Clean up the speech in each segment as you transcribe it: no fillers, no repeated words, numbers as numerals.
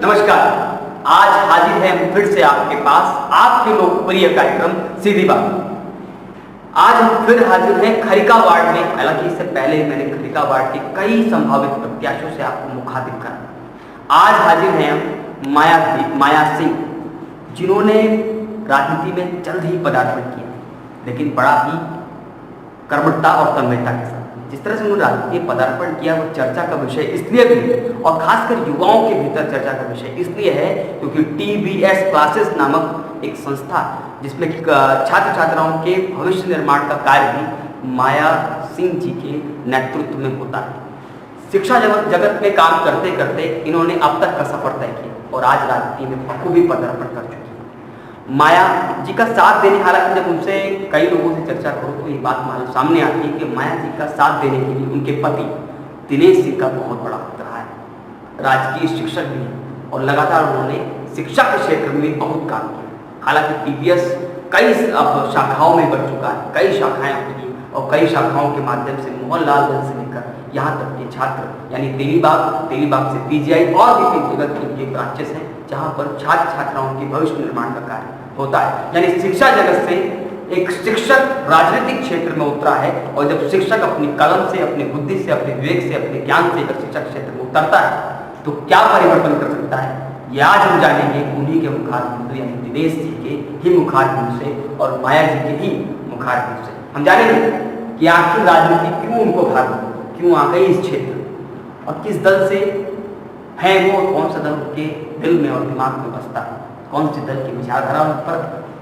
नमस्कार। आज हाजिर हैं हम फिर से आपके पास आपके लोकप्रिय कार्यक्रम सीधी बात। आज हम फिर हाजिर हैं खरिका वार्ड में। हालांकि इससे पहले मैंने खरिका वार्ड के कई संभावित प्रत्याशियों से आपको मुखातिब करा। आज हाजिर हैं हम माया सिंह, जिन्होंने राजनीति में जल्द ही पदार्पण किया, लेकिन बड़ा ही कर्मठता और तन्मयता के साथ। जिस तरह से उन्होंने राजनीति में पदार्पण किया वो चर्चा का विषय इसलिए भी, और खासकर युवाओं के भीतर चर्चा का विषय इसलिए है क्योंकि TBS क्लासेस नामक एक संस्था जिसमें छात्र छात्राओं के भविष्य निर्माण का कार्य भी माया सिंह जी के नेतृत्व में होता है। शिक्षा जगत में काम करते करते इन्होंने अब तक का सफर तय किया और आज राजनीति में बखूबी पदार्पण कर चुकी है। माया जी का साथ देने, हालांकि जब उनसे कई लोगों से चर्चा करो तो ये बात सामने आती है कि माया जी का साथ देने के लिए उनके पति दिनेश सिंह का बहुत बड़ा हाथ रहा है। राजकीय शिक्षक भी हैं और लगातार उन्होंने शिक्षा के क्षेत्र में भी बहुत काम किया। हालांकि TBS कई अब शाखाओं में बढ़ चुका है, कई शाखाएं उठी और कई शाखाओं के माध्यम से मोहनलालगंज से लेकर यहाँ तक के छात्र यानी तेलीबाग से PGI और भी कई जगह के ब्रांचेस हैं जहाँ पर छात्र छात्राओं के भविष्य निर्माण का कार्य होता है। यानी शिक्षा जगत से एक शिक्षक राजनीतिक क्षेत्र में उतरा है और जब शिक्षक अपनी कलम से, अपनी बुद्धि से, अपने विवेक से, अपने ज्ञान से अगर शिक्षा क्षेत्र में उतरता है तो क्या परिवर्तन कर सकता है, ये आज हम जानेंगे उन्हीं के मुखारबिंद यानी दिनेश जी के ही मुखारबिंद से और माया जी के ही मुखारबिंद से हम जानेंगे कि आखिर राजनीति क्यों उनको भागी, क्यों आ गई इस क्षेत्र और किस दल से है वो, कौन सा दल उनके दिल में और दिमाग में बसता है, कौन से दल की विचारधारा उन पर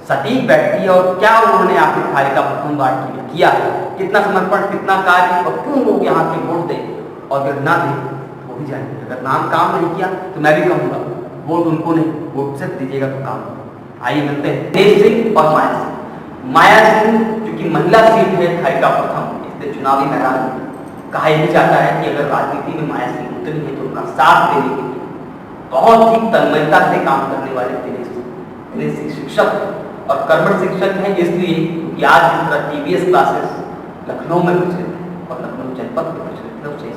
सटीक बैठती है और क्या उन्होंने आखिर खरिका प्रथम वार्ड के लिए किया है, कितना समर्पण, कितना कार्य और क्यों लोग यहाँ के वोट दें और अगर ना दें तो वो भी जाएंगे। अगर नाम काम नहीं किया तो मैं भी कहूँगा वोट उनको नहीं, वोट सिर्फ दीजिएगा तो काम होगा। आइए मिलते हैं दिनेश सिंह और माया सिंह। माया सिंह चूंकि महिला सीट है खरिका प्रथम, इसलिए चुनावी मैदान कहा यही जाता है कि अगर राजनीति में माया सिंह उतरी है तो उनका साथ देने के लिए बहुत ही तन्मयता से काम करने वाले दिनेश सिंह शिक्षक और कर्मठ शिक्षक हैं, इसलिए कि आज जिस तरह TBS क्लासेस लखनऊ में प्रचलित है और लखनऊ जनपद में प्रचलित है, उससे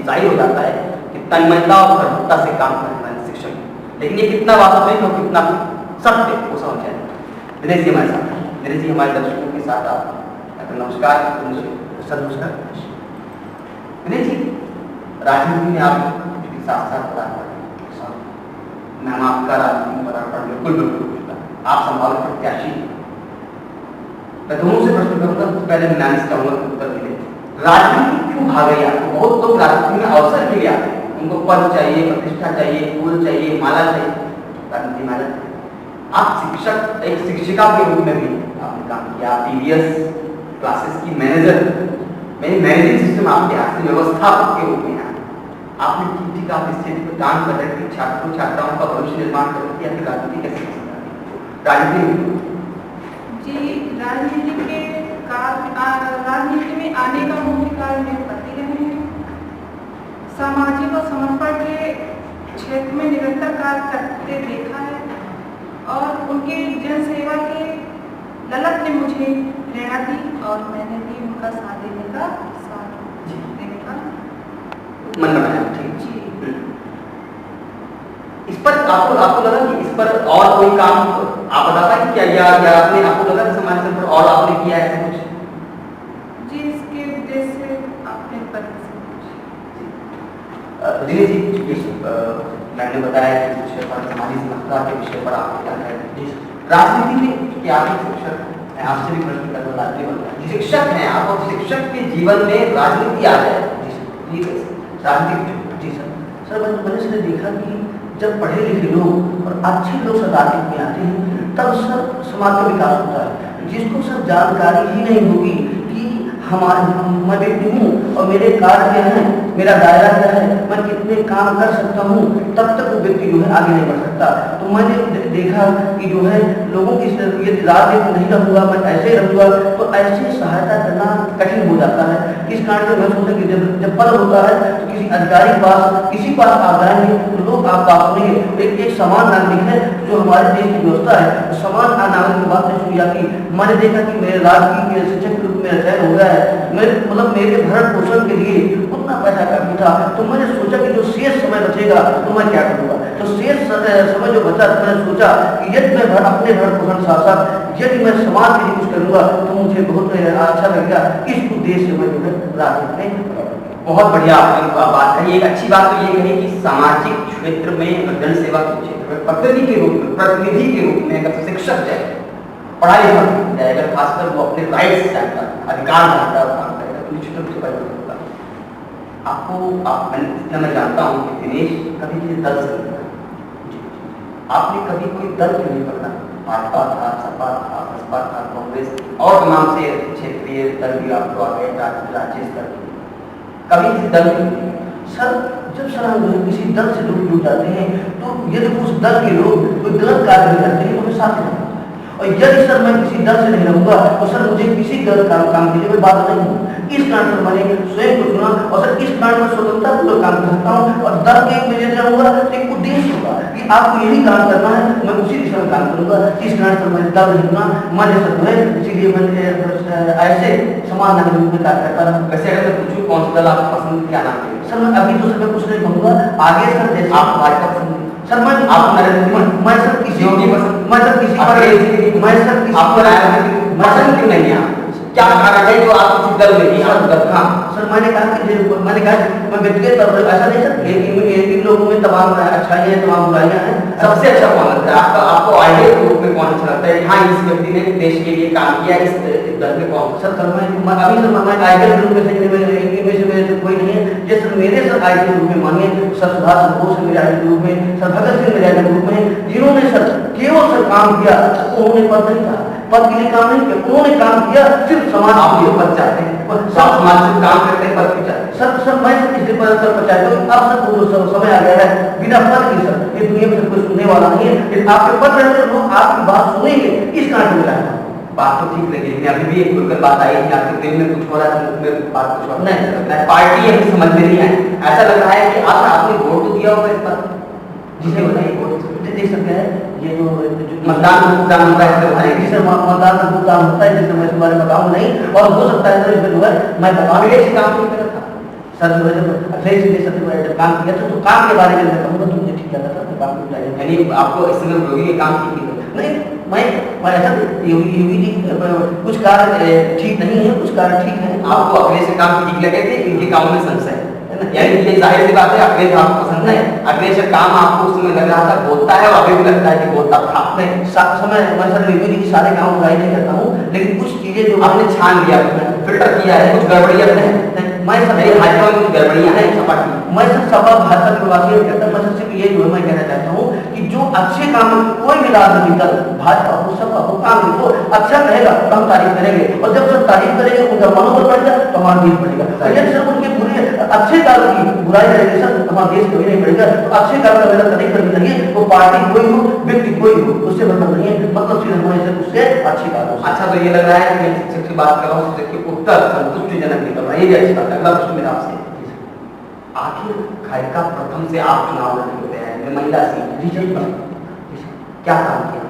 जाहिर हो जाता है कि तन्मयता और कर्मठता से काम करने वाले शिक्षक हैं। लेकिन ये कितना वास्तविक और कितना सत्य वो समझ जाए। दिनेश जी हमारे साथ, दिनेश जी हमारे दर्शकों के साथ आप नमस्कार। सर नमस्कार। दिनेश जी, राजनीति में आप साथ साथ पदार्पण, नाम आपका राजनीति पदार्पण बिल्कुल आप संभावित प्रत्याशी। मैं दोनों से प्रश्न करूंगा, पहले मैं चाहूंगा उत्तर मिले। राजनीति क्यों भाग गई आपको? बहुत लोग राजनीति में अवसर के लिए आते हैं, उनको पद चाहिए, प्रतिष्ठा चाहिए, फूल चाहिए, माला चाहिए, राजनीति माला चाहिए। आप शिक्षक, एक शिक्षिका के रूप में भी आपने काम किया, TBS क्लासेस की मैनेजर, मैनेजिंग सिस्टम आपके हाथ से, व्यवस्थापक के रूप में आपने ठीक आप इस क्षेत्र पर काम कर रहे थे, छात्रों छात्राओं का भविष्य निर्माण कर रहे थे, या फिर राजनीति कैसे राजनीति में आने का मुख्य कारण मेरे पति रहे हैं। सामाजिक और समर्पण के क्षेत्र में निरंतर कार्य करते देखा है और उनके जन सेवा के ललक ने मुझे प्रेरणा दी और मैंने भी उनका साथ देने का मन बनाया। ठीक जी। इस पर आपको लगा कि इस पर और कोई काम आप बता पाएंगे क्या, या आपने आपको लगा कि समाज पर और आपने किया है ऐसा कुछ? जी, इसके उद्देश्य से आपने दिनेश जी, मैंने बताया कि विषय पर, समाजी समस्या के विषय पर आप क्या कह रहे हैं। राजनीति में क्या आप शिक्षक हैं, आपसे भी प्रश्न करना राजनीति शिक्षक हैं आप, और शिक्षक के जीवन में राजनीति आ जाए, राजनीतिक जी सर मैंने सर देखा कि जब पढ़े लिखे लोग और अच्छे लोग सर राजनीति में आते हैं तब सर समाज का विकास होता है। जिसको सर जानकारी ही नहीं होगी कि मैं व्यक्ति हूँ और मेरे कार्य क्या है, मेरा दायरा क्या है, मैं कितने काम कर सकता हूँ, तब तक वो व्यक्ति जो है आगे नहीं बढ़ सकता। तो मैंने देखा कि जो है लोगों की यदि राजनीति नहीं रहूँगा, मैं ऐसे रहूँगा तो ऐसे सहायता करना कठिन हो जाता है। किस कारण से मैं सोचता कि जब पद होता है तो किसी अधिकारी के पास, किसी पास आप जाएंगे तो लोग आप बात सुनेंगे। एक समान नागरिक है जो हमारे देश की व्यवस्था है, तो समान नागरिक की बात नहीं सुनी जाती। मैंने देखा कि मेरे राजनीति में शिक्षक के रूप में चयन हो गया है, मेरे भरण पोषण के लिए उतना पैसा काफी था, तो मैंने सोचा कि जो शेष समय बचेगा तो मैं क्या करूँगा। तो शेष समय जो बचा तो मैंने सोचा कि यदि मैं अपने भरण पोषण साथ साथ यदि मैं समाज के लिए कुछ करूँगा तो मुझे बहुत अच्छा लगेगा। इस उद्देश्य से मैं जो है राजनीति में। बहुत बढ़िया आपने बात कही। एक अच्छी बात तो ये कही कि सामाजिक क्षेत्र में, जन सेवा के क्षेत्र में प्रतिनिधि के रूप में, प्रतिनिधि के रूप में अगर शिक्षक जाए, पढ़ाई लिखा जाए, अगर खासकर वो अपने राइट्स जानता, अधिकार जानता है, काम करेगा तो निश्चित रूप से परिवर्तन होगा। मैंने जितना मैं जानता हूँ कि दिनेश कभी किसी दल से नहीं था, आपने कभी कोई दल क्यों नहीं पकड़ा? भाजपा था, सपा था, बसपा था, कांग्रेस और तमाम से क्षेत्रीय दल भी आपको आ गए, राज्य स्तर के, कभी किसी दल में। सर जब सर हम किसी दल से जुड़ जाते हैं तो यदि उस दल के लोग कोई गलत कार्य करते हैं तो हमें साथ रहना होता है। और यदि सर मैं किसी दल से नहीं रहूंगा तो सर मुझे किसी गलत काम के लिए मैं बात नहीं हूँ। इस कारण से मैंने स्वयं को चुना और सर इस कारण में स्वतंत्रता पूर्वक काम कर सकता हूँ। और दल के में यदि रहूंगा तो एक उद्देश्य होगा कि आपको यही काम करना है, मैं उसी दिशा में काम करूंगा। इस कारण से मैंने दल नहीं चुना, मैंने सर जो है इसीलिए मैंने ऐसे समान नागरिक रूप में कार्य करता रहा। वैसे अगर मैं पूछूं कौन सा दल आपको पसंद, क्या नाम है? सर मैं अभी तो सर मैं कुछ नहीं कहूँगा, आगे सर जैसे आप भाजपा पसंद है? सर मैं आप नरेंद्र मोदी? मैं सर किसी योगी पसंद? मैं सर किसी पर मैं सर किसी आपको पसंद क्यों नहीं है? क्या कारण है जो आप किसी दल में नहीं? हाँ सर मैंने कहा कि मैं व्यक्तिगत तौर पर ऐसा नहीं सर, इन लोगों में तमाम अच्छाइयाँ हैं, तमाम बुराइयाँ हैं। सबसे अच्छा कौन लगता है आपको आइडियल के रूप में कौन अच्छा लगता है? हाँ इस व्यक्ति ने देश के लिए काम किया, इस दल में कौन? सर मैं अभी सर आइडियल के रूप में से कोई नहीं है। जैसे मेरे सर आइडियल रूप में मानिए सर सुभाष चंद्र बोस मेरे आइडियल रूप में, सर भगत सिंह मेरे आइडियल रूप में, जिन्होंने सर केवल सर काम किया, उन्होंने पद नहीं था, पद के लिए काम नहीं किया, उन्होंने काम किया सिर्फ समाज के लिए। पद चाहते हैं, समाज से काम करते हैं, पद भी चाहते हैं। सर मैं किसी पद पर चाहता हूँ। अब सर वो समय आ गया है बिना पद के सर ये दुनिया में कोई सुनने वाला नहीं है। आपके पद रहते लोग आपकी बात सुनेंगे, इस कारण से चाहता हूँ। बात तो ठीक लगी, लेकिन अभी भी एक खुलकर बात आई कि आपके दिल में कुछ हो रहा है, मुख में बात कुछ और नहीं। पार्टी अभी समझ में नहीं आई। ऐसा लग रहा है कि आपने वोट तो दिया होगा इस पर, जिसे बताइए वोट देख सकते हैं। ये जो मतदान भुगतान होता है, जिसे मतदान का भुगतान होता है, जिसे मैं इस बारे में बताऊँ नहीं, और हो सकता है इसमें जो है मैं अखिलेश काम नहीं कर था सर जो है जब अखिलेश जी जब काम किया था तो काम के बारे में मैं कहूँगा तो मुझे ठीक लगा था तो काम को यानी आपको इस समय योगी के काम ठीक नहीं। मैं ऐसा योगी जी कुछ कार्य ठीक नहीं है, कुछ कार्य ठीक है। आपको अखिलेश के काम ठीक लगे थे, इनके कामों में संशय है ना? यानी ये जाहिर सी बात है अखिलेश आपको पसंद है, अखिलेश का काम आपको उस समय लग रहा था बोलता है और अभी भी लगता है कि बोलता था। नहीं समय मैं सर योगी जी के सारे काम बुराई नहीं करता हूँ, लेकिन कुछ चीजें जो आपने छान लिया, फिल्टर किया है, कुछ गड़बड़ियां नहीं। मैं सब भाजपा में कुछ गड़बड़ियां हैं सपा की? मैं सब सपा भाजपा के वाकई में कहता हूँ। मैं सिर्फ ये जो है मैं कहना चाहता हूँ कि जो अच्छे काम कोई भी राजनीतिक दल भाजपा हो, सपा हो, कांग्रेस हो, अच्छा कहेगा तो हम तारीफ करेंगे, और जब सब तारीफ करेंगे उनका मनोबल बढ़ेगा तो हमारा देश बढ़ेगा। यदि सर उनके बुरे अच्छे कार्य की बुराई करेंगे सर तो हमारा देश कभी नहीं बढ़ेगा। तो अच्छे कार्य का मेरा कभी करनी चाहिए, वो पार्टी कोई हो, व्यक्ति कोई हो, उससे मतलब नहीं है, मतलब सिर्फ हमारे उससे अच्छे कार्य। अच्छा तो ये लग रहा है कि मैं शिक्षक की बात कर रहा हूँ, शिक्षक की उत्तर संतुष्टिजनक निकल रहा है, ये भी अच्छी बात है। अगला प्रश्न मेरा आपसे, आखिर खारिका प्रथम से आप चुनाव लड़ने को तैयार हैं, महिला सी रिजल्ट पर क्या काम किया?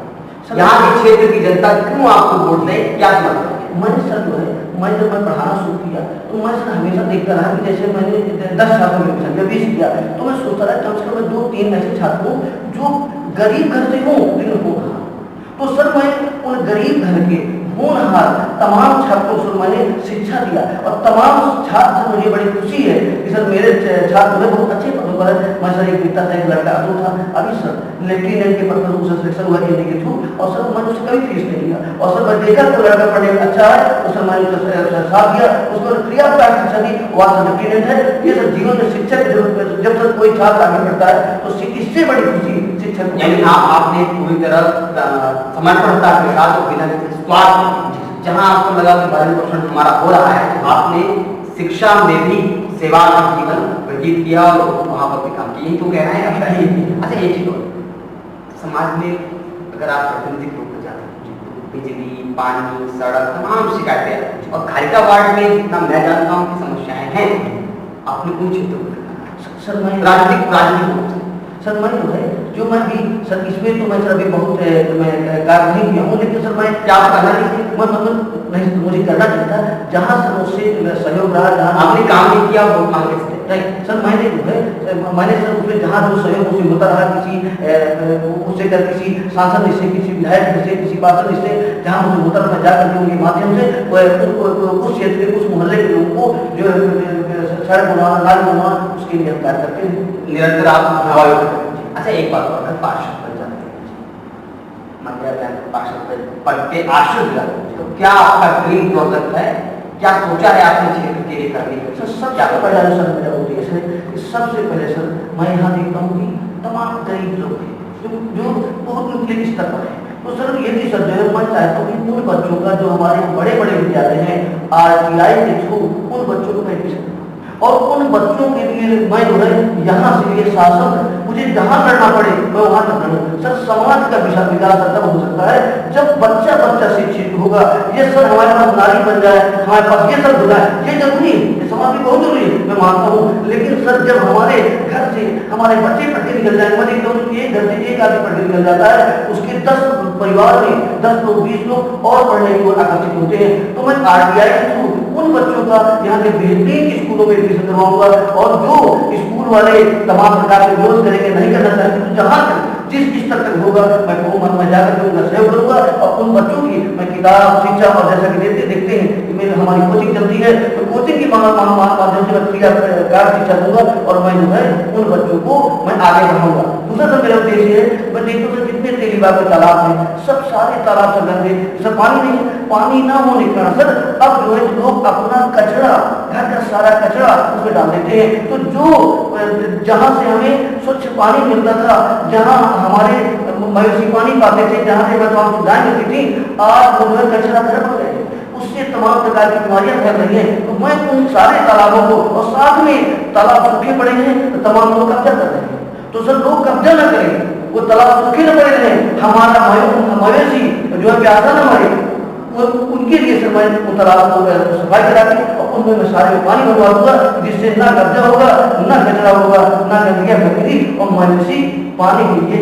यहाँ के क्षेत्र की जनता क्यों आपको वोट दे, क्या मतलब? मैंने सर जो है जब मैं पढ़ाना शुरू किया तो मैं सर हमेशा देखता रहा कि जैसे मैंने 10 छात्रों में संख्या 20 किया तो मैं सोचता रहा कम से कम 2-3 ऐसे छात्र हूँ जो गरीब घर से हों लेकिन हो रहा। तो सर मैं उन गरीब घर के होनहार तमाम छात्रों को मैंने शिक्षा दिया और तमाम छात्र मुझे बड़ी खुशी है कि सर मेरे छात्र में बहुत अच्छे पदों पर है। मैं सर एक बेटा था, एक लड़का दो था, अभी सर लेफ्टिनेंट के पद पर उसे सिलेक्शन हुआ एनडी के थ्रू, और सर मैंने उससे कभी फीस नहीं लिया। और सर मैं देखा तो लड़का पढ़ने में अच्छा है तो सर मैंने उसका साथ दिया, उसको फ्री ऑफ कॉस्ट शिक्षा दी, वो आज लेफ्टिनेंट है। ये सब जीवन में शिक्षा की जरूरत है। जब तक कोई छात्र आगे बढ़ता है तो इससे बड़ी खुशी शिक्षक। यानी आपने पूरी तरह समर्पणता के साथ और बिना स्वार्थ, जहां आपको लगा कि 12% हमारा हो रहा है, आपने शिक्षा में भी सेवा का जीवन व्यतीत किया और वहां पर भी काम किया। यही तो कह रहे हैं। अच्छा एक ही समाज में अगर आप प्रतिनिधित्व रूप में जाते हैं तो बिजली, पानी, सड़क, तमाम शिकायतें, और खारिका वार्ड में जितना मैं जानता हूँ कि समस्याएं हैं, आपने उन क्षेत्रों को देखा? सर मैं राजनीतिक सर मैं जो है जो मैं भी सर इसमें तो मैं सर अभी बहुत मैं कार्य नहीं किया हूँ, लेकिन सर मैं क्या आप करना नहीं मैं मतलब नहीं मुझे करना चाहिए था, जहाँ सर मुझसे सहयोग रहा, जहाँ आपने काम नहीं किया वोट मांगे से नहीं सर मैंने जो है मैंने सर उसमें जहाँ जो सहयोग मुझे होता रहा, किसी उससे कर किसी सांसद से, किसी विधायक से, किसी पार्षद से, जहाँ मुझे होता रहा, मैं जाकर के उनके माध्यम से उस क्षेत्र के उस मोहल्ले के लोगों को जो सड़क बनवाना, नाली बनवाना, उसके लिए हम कार्य करते हैं निरंतर आप प्रभावित करते हैं। अच्छा एक बात और, अगर पार्षद बन जाते हैं, मान लिया पार्षद पद के आश्रित जाते हैं, तो क्या आपका ड्रीम प्रोजेक्ट है, क्या सोचा है आपने क्षेत्र के लिए करने के? सर सबसे पहले सर मेरा उद्देश्य है कि सबसे पहले सर मैं यहाँ देखता हूँ कि तमाम गरीब लोग हैं जो बहुत निचले स्तर पर है, तो सर यदि सर जो है मैं चाहता हूँ कि उन बच्चों का जो हमारे बड़े बड़े विद्यालय हैं RTI के थ्रू उन बच्चों को मैं एडमिशन और उन बच्चों के लिए मैं जो है यहाँ से ये शासन मुझे जहाँ करना पड़े मैं वहाँ तक करूँ। सर समाज का विकास तब हो सकता है जब बच्चा बच्चा शिक्षित होगा। ये सर हमारे पास नारी बन जाए, हमारे पास ये सब हो जाए, ये जरूरी है, ये समाज में बहुत जरूरी है, मैं मानता हूँ। लेकिन सर जब हमारे घर से हमारे बच्चे पढ़ के निकल जाएंगे, मैं देखता हूँ एक घर से एक आदमी पढ़ के निकल जाता है, उसके 10 परिवार में 10 लोग 20 लोग और पढ़ने की ओर आकर्षित होते हैं। तो मैं RTI के थ्रू उन बच्चों का यहाँ के बेहतरीन स्कूलों में एडमिशन करवाऊंगा और जो स्कूल वाले तमाम प्रकार के विरोध करेंगे, नहीं करना चाहेंगे, तो जहाँ तक जिस स्तर तक होगा मैं कहूँगा मैं जाकर के उनका सहयोग करूँगा और उन बच्चों की मैं किताब शिक्षा और जैसा कि देखते हैं कि मेरी हमारी कोचिंग चलती है, तो कोचिंग की माध्यम से मैं फ्री कार्ड शिक्षा दूंगा और मैं जो है उन बच्चों को मैं आगे बढ़ाऊंगा। दूसरा सर मेरा उद्देश्य है, मैं देखता हूँ जितने तेलीबाग के तालाब हैं सब सारे तालाब से गंदे, सर पानी नहीं, पानी ना होने के कारण सर अब जो है लोग अपना कचरा, घर का सारा कचरा उसमें डाल देते हैं। तो जो जहाँ से हमें स्वच्छ पानी मिलता था, जहाँ हमारे मवेशी पानी पाते थे, जहाँ से तमाम सुविधाएं मिलती थी, आज वो जो है कचरा घर बन गए, उससे तमाम प्रकार की बीमारियां फैल रही हैं। तो मैं उन सारे तालाबों को, और साथ में तालाब सूखे पड़े हैं तो तमाम लोग कब्जा कर रहे हैं, तो सर लोग कब्जा न करें, वो तालाब सूखे न पड़े रहे, हमारा मवेशी जो है प्यासा न मरे, उनके लिए सर मैं उन तालाब को सफाई करा दी और उनमें मैं सारे पानी भरवा दूंगा, जिससे ना कब्जा होगा, ना कचरा होगा, ना गंदगी फैलेगी और मवेशी पानी के लिए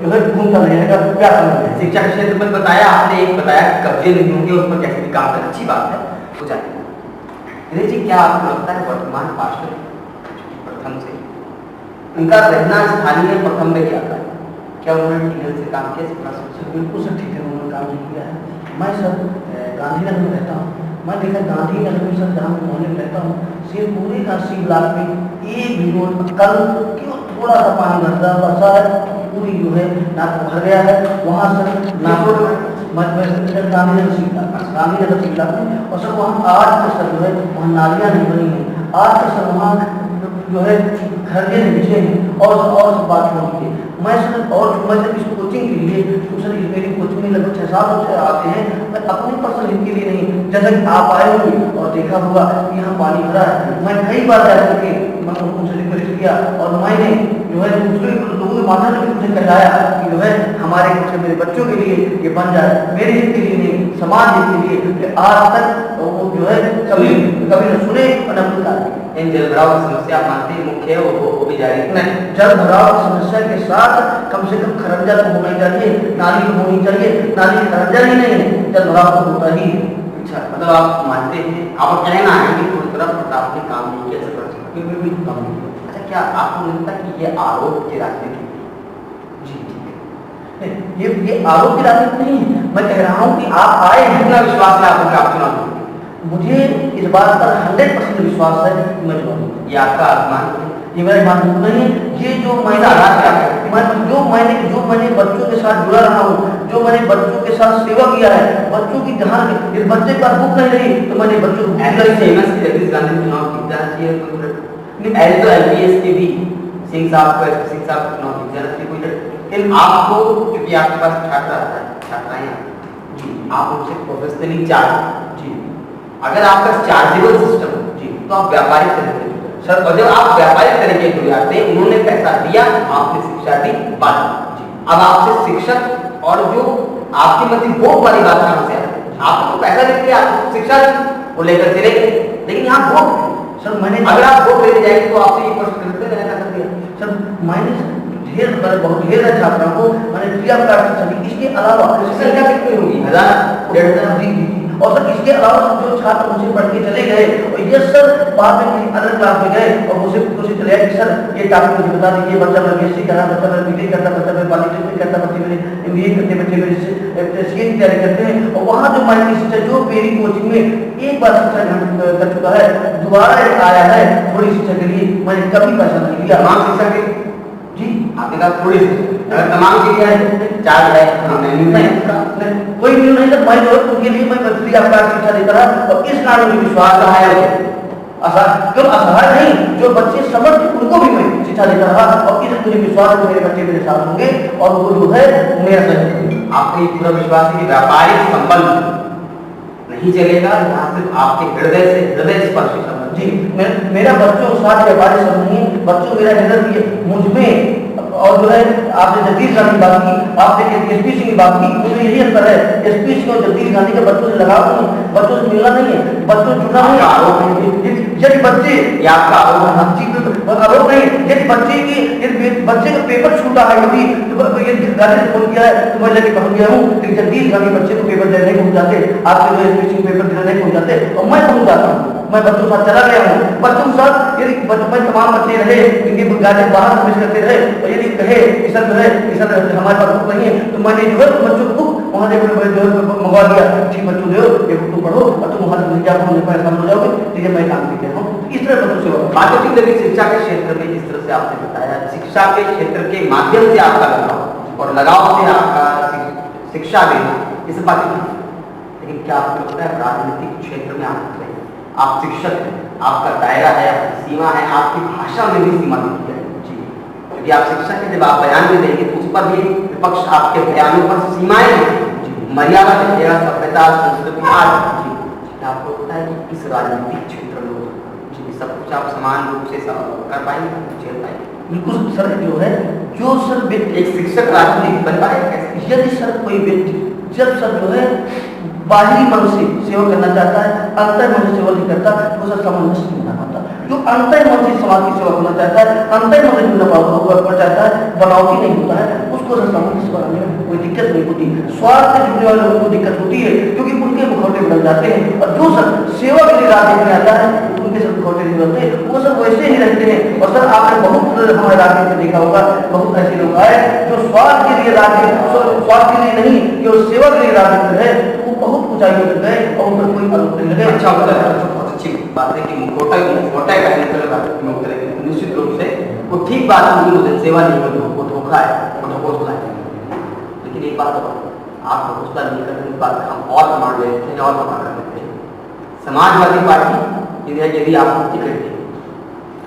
जो है घूमता रहेगा, प्यासा न रहेगा। शिक्षा के क्षेत्र में बताया आपने, एक बताया कब्जे नहीं होंगे, उस पर कैसे भी काम करना, अच्छी बात है, हो जाएगा। जी क्या आपको लगता है वर्तमान पार्षद प्रथम से उनका रहना स्थानीय प्रथम में क्या था, क्या उन्होंने ठीक से काम किया? बिल्कुल सर ठीक है, उन्होंने काम नहीं किया है। मैं सर गांधीनगर में रहता हूँ, मैं देखा गांधीनगर में सर जहाँ मैं मोहल्ले में रहता हूँ, सिर्फ पूरे का 80 ब्लॉक में एक भी रोड कल क्यों थोड़ा सा पानी भर रहा बरसा है, पूरी जो है नाक भर गया है वहाँ सर गांधीनगर सीखा में, और सर वहाँ आज तक सर जो है वहाँ नालियाँ नहीं बनी है, आज तक सर वहाँ जो है खर्चे नहीं बिछे हैं और बात होती है। मैं सर और मैं सर इस कोचिंग के लिए तो सर मेरी कोचिंग में लगभग 6-7 लोग आते हैं, मैं अपने पर्सनल हित के लिए नहीं, जैसा कि आप आए होंगे और देखा होगा कि यहाँ पानी भरा है, मैं कई बार जा करके मैंने उनसे रिक्वेस्ट किया और मैंने जो है दूसरे लोगों के माध्यम से मुझे कहलाया कि जो है हमारे कुछ मेरे बच्चों के लिए ये बन जाए, मेरे हित के लिए नहीं, समाज हित के लिए। आज तक वो जो है कभी न सुने और न बताए। इन जलभराव की समस्या मानते हैं मुख्य है वो भी जारी नहीं, जलभराव की समस्या के साथ कम से कम खरंजा तो होना चाहिए, नाली तो होनी चाहिए, नाली खरंजा ही नहीं है, जलभराव तो होता ही। अच्छा मतलब आप मानते हैं, आप कहना है कि पूरी तरह प्रताप ने काम नहीं किया, बिल्कुल काम नहीं किया। अच्छा क्या आपको लगता है कि ये आरोप की राजनीति? जी ठीक है, ये आरोप की राजनीति नहीं है, मैं कह रहा हूँ कि आप आए हैं, कितना विश्वास है आपको कि आप चुनाव जीतेंगे? मुझे इस बात पर 100% विश्वास है कि मैं चुनाव जीतूंगा। ये आपका आत्मान है? ये मेरा मान नहीं है, ये जो मैंने बच्चों के साथ जुड़ा रहा हूँ, जो मैंने बच्चों के साथ सेवा किया है, बच्चों की जहाँ इस बच्चे का भूख नहीं रही तो मैंने बच्चों को फेमस जगदीश गांधी चुनाव जीत जाना चाहिए, ऐसे तो IPS के भी सिंह साहब को चुनाव जीत जाना चाहिए कोई, लेकिन आपको क्योंकि आपके पास छात्राएं जी, आप उनसे प्रोफेशनली चार्ज जी, अगर आपका चार्जेबल सिस्टम जी तो आप व्यापारिक तरीके सर, और जब आप व्यापारिक तरीके से जाते हैं, उन्होंने पैसा दिया, आपने शिक्षा दी बात जी, अब आपसे शिक्षक और जो आपकी मतलब वोट वाली बात कहाँ से आती है? आपको तो पैसा देते आप शिक्षा वो लेकर चले गए, लेकिन यहाँ वोट सर मैंने अगर आप वोट लेने जाएंगे तो आपसे ये प्रश्न करते रहना कर दिया सर, मैंने बहुत ढेर है छात्राओं को मैंने फ्री ऑफ कॉस्ट शिक्षा दी। इसके अलावा संख्या कितनी होगी? 1000 1,500 दी थी। और सर इसके अलावा जो छात्र मुझे पढ़ के चले गए और ये सर बाद में किसी अलग क्लास में गए और मुझे पूछे चले आए कि सर ये टॉपिक मुझे बता दीजिए, बच्चा मेरा बीएससी कर रहा, बच्चा मेरा बीटेक करता, बच्चा मेरा पॉलिटेक्निक करता, बच्चे मेरे एमबीए करते, बच्चे मेरे सीए की तैयारी करते हैं। और वहाँ जो माइक्रो शिक्षा जो मेरी कोचिंग में एक बार शिक्षा ग्रहण कर चुका है, दोबारा आया है थोड़ी शिक्षा के लिए, मैंने कभी पैसा नहीं लिया। तमाम शिक्षा के जी आपने कहा थोड़ी सी, अगर तमाम चीजें हैं, चार्ज है, कोई भी नहीं था। मैं जो है उनके लिए मैं फ्री ऑफ कॉस्ट शिक्षा देता रहा और इस कारण मुझे विश्वास रहा है क्यों असहाय नहीं, जो बच्चे समझ उनको भी मैं शिक्षा देता रहा और इस मुझे विश्वास है मेरे बच्चे मेरे साथ होंगे और वो जो है मेरा सहयोग। आपको ये पूरा विश्वास है कि व्यापारिक संबंध नहीं चलेगा, यहाँ सिर्फ आपके हृदय स्पर्शी संबंध। जी मेरा बच्चों के साथ व्यापारिक संबंध नहीं, बच्चों मेरा हृदय मुझ में। और जो है आपने जगदीश गांधी की बात की, आपने एसपी सिंह की बात की, मुझे यही अंतर है एसपी सिंह और जगदीश गांधी के बच्चों से लगाव नहीं, बच्चों से मिलना नहीं है, बच्चों से जुड़ना नहीं है। यदि बच्चे या आपका आरोप नहीं, यदि बच्चे का पेपर छूटा है यदि गांधी ने फोन किया है तो मैं लेके पहुंच गया हूँ, लेकिन जगदीश गांधी बच्चे को पेपर देने पहुंच जाते, आपके जो एसपी सिंह पेपर देने पहुंच जाते और मैं पहुंच जाता हूँ। मैं बच्चों के साथ चला गया हूँ, बच्चों के साथ यदि तमाम बच्चे रहे इनके गार्जियन बाहर सर्विस करते रहे और यदि कहे कि सर जो है कि सर हमारे पास बुक नहीं है तो मैंने जो है बच्चों को बुक वहाँ जो मंगवा दिया, ठीक बच्चों जो ये बुक तुम पढ़ो और तुम वहाँ से जाकर मुझे परेशान हो जाओगे, ठीक है मैं काम भी कर रहा हूँ। इस तरह बच्चों से बात होती लगी शिक्षा के क्षेत्र में, जिस तरह से आपने बताया शिक्षा के क्षेत्र के माध्यम से आपका लगाव और लगाव से आपका शिक्षा देना ये सब बातें थी, लेकिन क्या आपको लगता है राजनीतिक क्षेत्र में आप शिक्षक हैं, आपका दायरा है, आपकी सीमा है, आपकी भाषा में भी सीमा दिखती है जी, क्योंकि आप शिक्षक हैं, जब आप बयान में देंगे तो उस पर भी विपक्ष आपके बयानों पर सीमाएं मर्यादा रखेगा, सभ्यता संस्कृति आदि। आपको लगता है कि इस राजनीतिक क्षेत्र में सब कुछ आप समान रूप से कर पाएंगे, झेल पाएंगे? बिल्कुल सर, जो है जो सर एक शिक्षक राजनीतिक बन पाएगा कैसे? यदि सर कोई व्यक्ति जब सर जो है बाहरी मन से सेवा करना चाहता है, अंतर मन से सेवा नहीं करता, तो सर सामंजस्य नहीं बना पाता। जो अंतर मन से समाज की सेवा करना चाहता है, अंतर मन से जुड़ना चाहता है, बनावटी नहीं होता है, उसको सर सामंजस्य बनाने में कोई दिक्कत नहीं होती। स्वार्थ से जुड़ने वाले लोगों को दिक्कत होती है क्योंकि उनके मुखौटे बदल जाते हैं, और जो सर सेवा के लिए राह देखने आता है उनके सर मुखौटे नहीं बनते, वो सब वैसे ही रहते हैं। और सर आपने बहुत हमारे राज्य में देखा होगा, बहुत ऐसे लोग आए जो स्वार्थ के लिए स्वार्थ के लिए नहीं, जो सेवा के लिए राजनीति है, वो बहुत ऊंचाई पर गए और उन पर कोई आरोप नहीं लगे। अच्छा होता है, बहुत अच्छी बात है कि मुखौटा का निश्चित रूप से वो ठीक बात नहीं, वो जनसेवा नहीं है, वो धोखा है, वो घोषणा है। लेकिन एक बात और, आप घोषणा नहीं करने के बाद हम और मान लेते हैं और बता कर लेते हैं। समाजवादी पार्टी यदि आपको टिकट दी,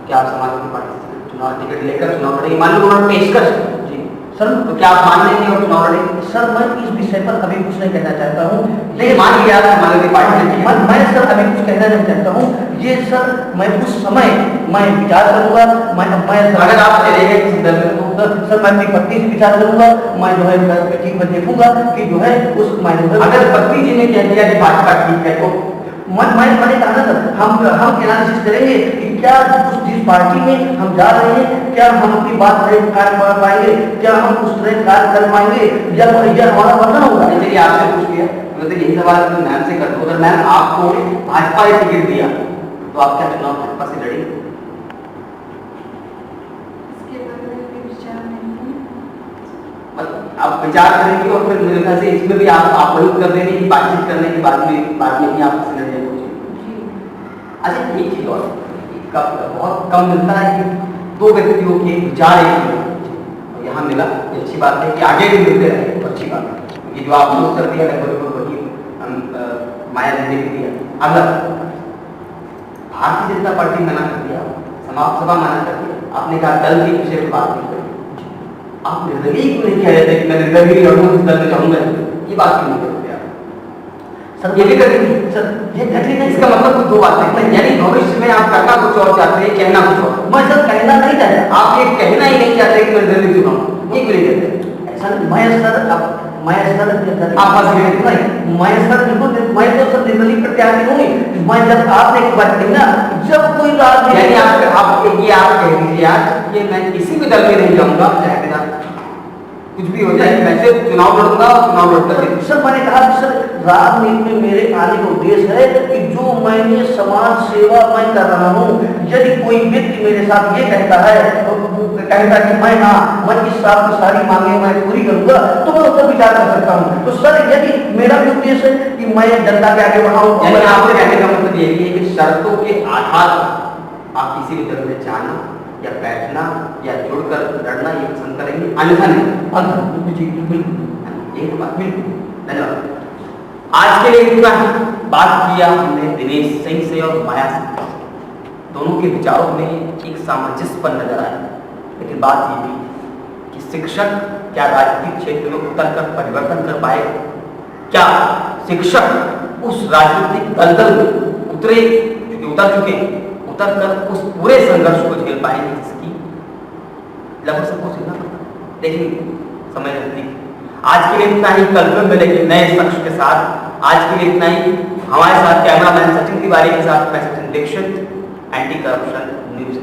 क्या आप समाजवादी पार्टी से चुनाव टिकट लेकर चुनाव लड़ेंगे? मान लो उन्होंने पेशकश जी सर, तो क्या आप मान लेंगे और चुनाव लड़ेंगे? सर मैं इस विषय पर अभी कुछ नहीं कहना चाहता हूँ, लेकिन मान लिया समाजवादी पार्टी मैं सर अभी कुछ कहना नहीं चाहता हूँ। ये सर मैं उस समय मैं विचार करूंगा, मैं अगर आप चले गए किसी दल में तो सर मैं अपनी पत्नी से विचार करूंगा, मैं जो है ठीक मैं देखूंगा कि जो है उस अगर पत्नी जी ने कह दिया कि भाजपा ठीक है तो मैंने कहा ना सर, हम एनालिसिस करेंगे कि क्या जिस पार्टी में हम जा रहे हैं क्या हम अपनी बात कार्य कर पाएंगे, क्या हम उस तरह कार्य कर पाएंगे, या हमारा वर्णन होगा। चलिए आपसे पूछ लिया, मतलब यही सवाल मैम से कर दो, अगर मैम आपको भाजपा ने टिकट दिया तो आप क्या चुनाव भाजपा से लड़ेंगे? आप विचार करेंगे और फिर मेरे ख्याल से इसमें भी आप वही कर देंगे कि बातचीत करने के बाद में ही आप इससे लड़ने पहुंचे। अच्छा एक चीज और बहुत कम मिलता है कि दो व्यक्तियों के विचार एक ही यहाँ मिला, ये अच्छी बात है कि आगे भी मिलते रहे, तो अच्छी बात है। ये जो आप लोग कर दिया लगभग वही माया ने देख दिया। अगर भारतीय जनता पार्टी मना कर दिया, समाज सभा मना कर दिया, आपने कहा दल की विषय पर बात नहीं करी, आप निर्दलीय क्यों नहीं कह रहे थे कि मैं निर्दलीय लड़ूंगा, इस दल में जाऊंगा, ये बात क्यों नहीं करते आप? सर ये भी करेंगे सर, ये करेंगे, इसका मतलब कुछ दो बातें हैं, यानी भविष्य में आप करना कुछ और चाहते हैं, कहना कुछ और। मैं सर कहना नहीं चाहता, आप ये कहना ही नहीं चाहते कि मैं निर्दलीय चुनाव, ये क्यों नहीं कहते? सर मैं सर आप नहीं, मैं सर बिल्कुल, मैं तो सर निर्दलीय प्रत्याशी हूँ। मैं जब आपने एक बात कही ना, जब कोई राजनीति, यानी आप ये कह दीजिए आज ये मैं किसी भी दल में नहीं जाऊंगा, चाहे कुछ भी हो जाए, मैं सिर्फ चुनाव लड़ूंगा, चुनाव लड़कर सर मैंने कहा कि सर राजनीति में मेरे आने का उद्देश्य है कि जो मैंने समाज सेवा मैं कर रहा हूँ, यदि कोई व्यक्ति मेरे साथ ये कहता है कि मैं इस साल की सारी मांगे मैं पूरी करूंगा, तो मैं उस पर विचार कर सकता हूँ। तो सर यदि मेरा भी उद्देश्य है कि मैं जनता के आगे बढ़ाऊँ, आपसे कहने का मतलब यही है कि शर्तों के आधार पर आप किसी भी दल में जाना या बैठना या जुड़कर लड़ना ये पसंद करेंगे, अन्यथा नहीं। जी बिल्कुल, यही तो बात। बिल्कुल, धन्यवाद। आज के लिए इतना ही। बात किया हमने दिनेश सिंह से और माया से, दोनों के विचारों में एक सामंजस्यपन नजर आया, लेकिन बात ये भी कि शिक्षक क्या राजनीतिक क्षेत्र में उतर कर परिवर्तन कर पाए? क्या शिक्षक उस राजनीतिक दलदल में उतरे, क्योंकि उतर चुके, उतर कर उस पूरे संघर्ष को झेल पाएंगे जिसकी लगभग सबको झेलना पड़ता? लेकिन समय नजदीक। आज के लिए इतना ही, कल फिर मिलेंगे नए शख्स के साथ। आज के लिए इतना ही। हमारे साथ कैमरामैन सचिन तिवारी के साथ मैं Sachin Dikshit, anti corruption news.